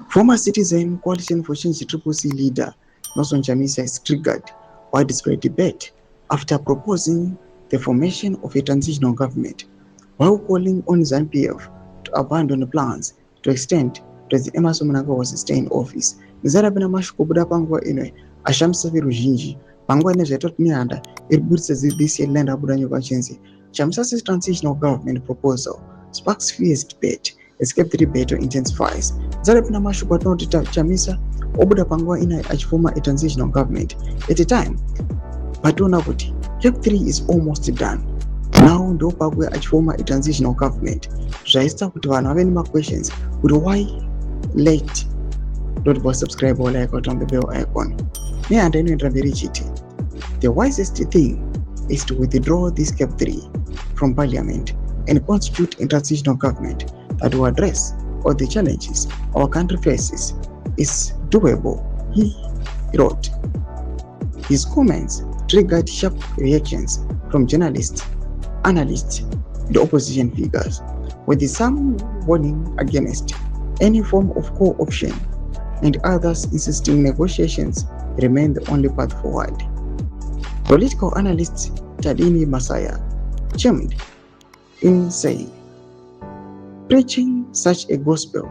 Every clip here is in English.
Former Citizen Coalition for Change CCC leader Nelsonchamisa has triggered widespread debate after proposing the formation of a transitional government, while calling on ZANU-PF to abandon the plans to extend President Emmerson Mnangagwa stay in office. Nizarabina mashikubuda panguva ino ashamisa veruzhinji panguva ine zvaita kuti mihanda iri kuburitsa ZVAITWA land abuda nyika chenzi. Chamisa's transitional government proposal sparks fierce debate as Cape battle intensifies. Nizarabina mashikubuda atinoti Chamisa obuda panguva ino achifoma a transitional government at a time pationa kuti Cape 3 is almost done. Now ndo pabwe achifoma a transitional government. Zvaisa kuti vanhu vave nemaquestions kuti why late. Don't subscribe or like or turn the bell icon. And then the wisest thing is to withdraw this Cape 3 from Parliament and constitute a transitional government that will address all the challenges our country faces. Is doable, he wrote. His comments triggered sharp reactions from journalists, analysts, and opposition figures, with some warning against any form of co-option and others insisting negotiations remain the only path forward. Political analyst Tadini Masaya chimed in saying, preaching such a gospel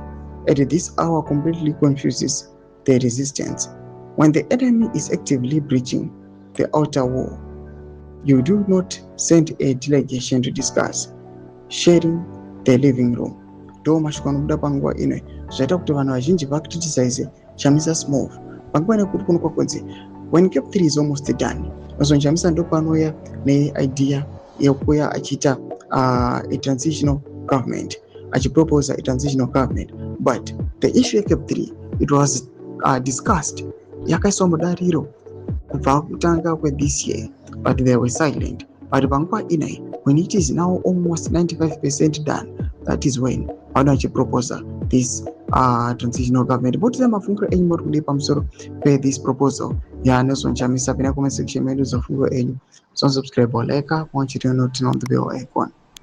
at this hour completely confuses the resistance. When the enemy is actively breaching the outer wall, you do not send a delegation to discuss sharing the living room. Do mashikonobuda panguva ino zvaita kuti vanhu vazhinji vakriticize Chamisa's move. Panguva nekuti kuno kwakonzi when Cape 3 is almost done, Chamisa ndo panouya neidea yekuya achiita a transitional government, achipropose a transitional government. But the issue of Cape 3, it was discussed yakaiswa mudariro kubva kutanga kwe this year, but they were silent. But panguva inai, when it is now almost 95% done, that is when Panachi propose this transitional government. But them mafunguro enyu muri kudi pamusoro pe this proposal ya nelsonchamisa pina comment section menu za fungo enyu. So subscribe or like, want you to note on the bell icon.